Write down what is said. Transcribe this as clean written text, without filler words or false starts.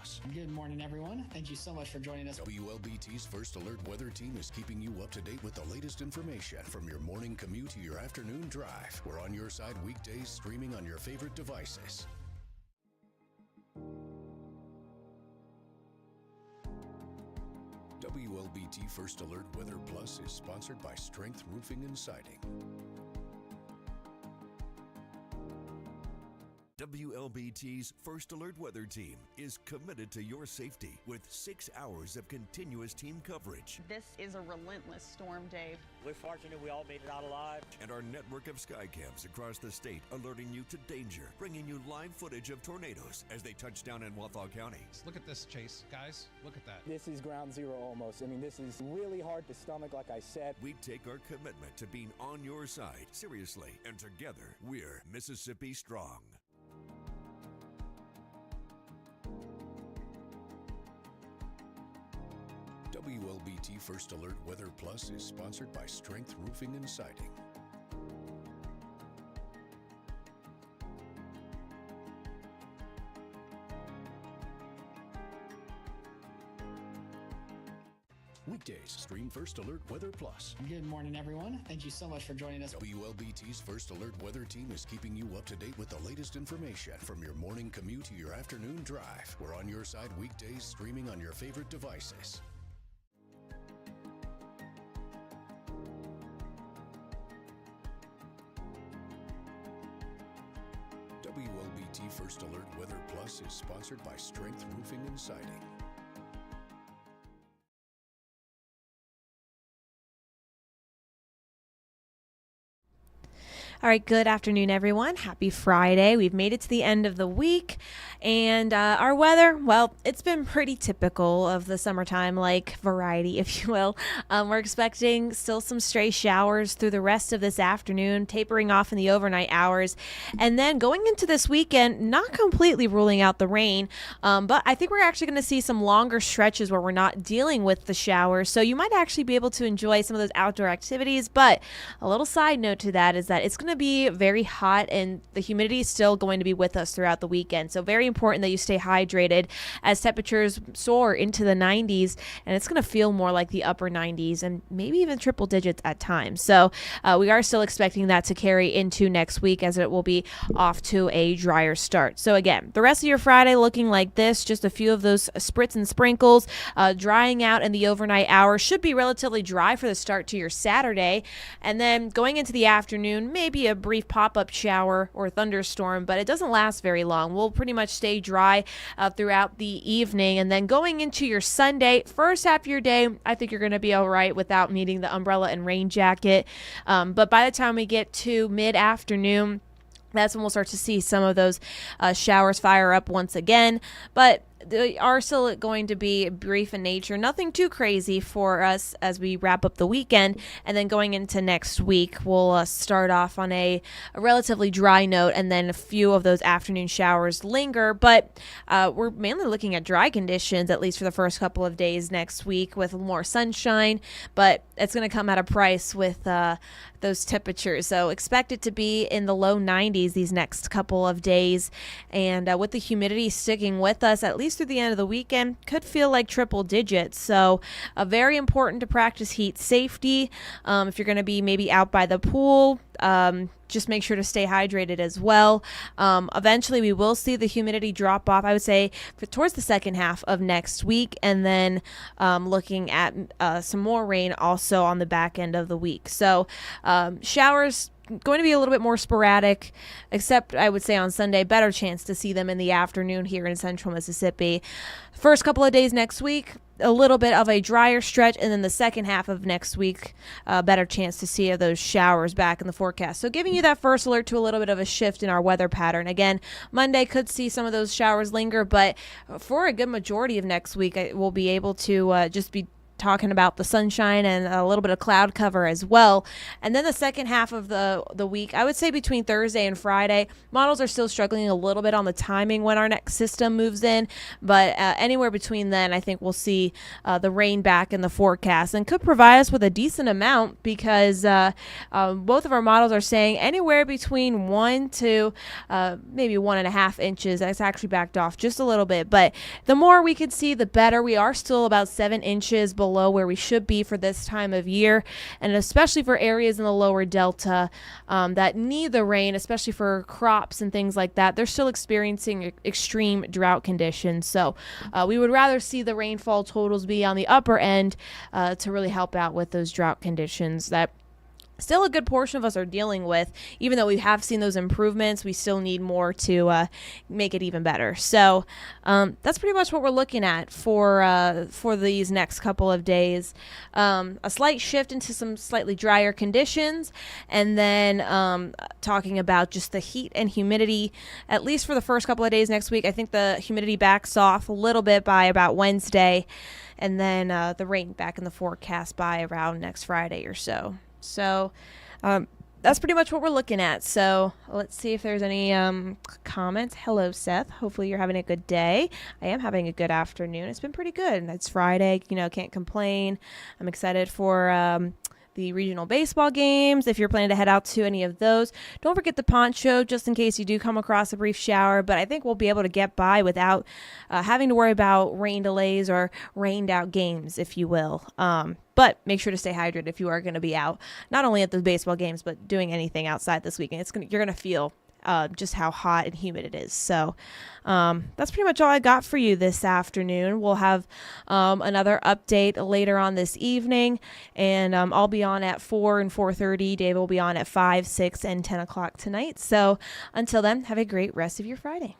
Plus. Good morning, everyone. Thank you so much for joining us. WLBT's First Alert Weather Team is keeping you up to date with the latest information from your morning commute to your afternoon drive. We're on your side weekdays, streaming on your favorite devices. WLBT First Alert Weather Plus is sponsored by Strength Roofing and Siding. WLBT's First Alert Weather Team is committed to your safety with 6 hours of continuous team coverage. This is a relentless storm, Dave. We're fortunate we all made it out alive. And our network of sky cams across the state alerting you to danger, bringing you live footage of tornadoes as they touch down in Wathau County. Look at this, Chase. Guys, look at that. This is ground zero almost. I mean, this is really hard to stomach, like I said. We take our commitment to being on your side seriously, and together, we're Mississippi Strong. WLBT First Alert Weather Plus is sponsored by Strength Roofing and Siding. Weekdays, stream First Alert Weather Plus. Good morning, everyone. Thank you so much for joining us. WLBT's First Alert Weather Team is keeping you up to date with the latest information from your morning commute to your afternoon drive. We're on your side weekdays, streaming on your favorite devices. WLBT First Alert Weather Plus is sponsored by Strength Roofing and Siding. All right, good afternoon, everyone. Happy Friday. We've made it to the end of the week, and our weather, well, it's been pretty typical of the summertime-like variety, if you will. We're expecting still some stray showers through the rest of this afternoon, tapering off in the overnight hours, and then going into this weekend, not completely ruling out the rain, but I think we're actually going to see some longer stretches where we're not dealing with the showers, so you might actually be able to enjoy some of those outdoor activities. But a little side note to that is that it's going to be very hot, and the humidity is still going to be with us throughout the weekend. So very important that you stay hydrated as temperatures soar into the 90s, and it's going to feel more like the upper 90s and maybe even triple digits at times. So we are still expecting that to carry into next week, as it will be off to a drier start. So again, the rest of your Friday looking like this, just a few of those spritz and sprinkles, drying out in the overnight hours. Should be relatively dry for the start to your Saturday, and then going into the afternoon, maybe a brief pop-up shower or thunderstorm, but it doesn't last very long. We'll pretty much stay dry throughout the evening, and then going into your Sunday, first half of your day, I think you're going to be all right without needing the umbrella and rain jacket, but by the time we get to mid-afternoon, that's when we'll start to see some of those showers fire up once again, but they are still going to be brief in nature. Nothing too crazy for us as we wrap up the weekend. And then going into next week, we'll start off on a relatively dry note, and then a few of those afternoon showers linger. But we're mainly looking at dry conditions, at least for the first couple of days next week, with more sunshine. But it's going to come at a price with those temperatures. So expect it to be in the low 90s these next couple of days. And with the humidity sticking with us, at least through the end of the weekend, could feel like triple digits. So very important to practice heat safety. If you're going to be maybe out by the pool, just make sure to stay hydrated as well. Eventually, we will see the humidity drop off, I would say, towards the second half of next week, and then looking at some more rain also on the back end of the week. So showers going to be a little bit more sporadic, except I would say on Sunday, better chance to see them in the afternoon here in central Mississippi. First couple of days next week, a little bit of a drier stretch, and then the second half of next week, better chance to see those showers back in the forecast. So giving you that first alert to a little bit of a shift in our weather pattern. Again, Monday could see some of those showers linger, but for a good majority of next week, we'll be able to just be talking about the sunshine and a little bit of cloud cover as well. And then the second half of the week, I would say between Thursday and Friday, models are still struggling a little bit on the timing when our next system moves in. But anywhere between then, I think we'll see the rain back in the forecast and could provide us with a decent amount because both of our models are saying anywhere between 1 to maybe 1.5 inches. That's actually backed off just a little bit. But the more we could see, the better. We are still about 7 inches below where we should be for this time of year, and especially for areas in the lower delta that need the rain, especially for crops and things like that. They're still experiencing extreme drought conditions, so we would rather see the rainfall totals be on the upper end to really help out with those drought conditions that still a good portion of us are dealing with. Even though we have seen those improvements, we still need more to make it even better. So that's pretty much what we're looking at for these next couple of days. A slight shift into some slightly drier conditions, and then talking about just the heat and humidity, at least for the first couple of days next week. I think the humidity backs off a little bit by about Wednesday, and then the rain back in the forecast by around next Friday or so. So that's pretty much what we're looking at. So let's see if there's any comments. Hello, Seth. Hopefully you're having a good day. I am having a good afternoon. It's been pretty good. It's Friday. Can't complain. I'm excited for the regional baseball games. If you're planning to head out to any of those, don't forget the poncho just in case you do come across a brief shower. But I think we'll be able to get by without having to worry about rain delays or rained out games, if you will. But make sure to stay hydrated if you are going to be out, not only at the baseball games, but doing anything outside this weekend. You're going to feel just how hot and humid it is. So that's pretty much all I got for you this afternoon. We'll have another update later on this evening, and I'll be on at 4 and 4:30. Dave will be on at 5, 6, and 10 o'clock tonight. So until then, have a great rest of your Friday.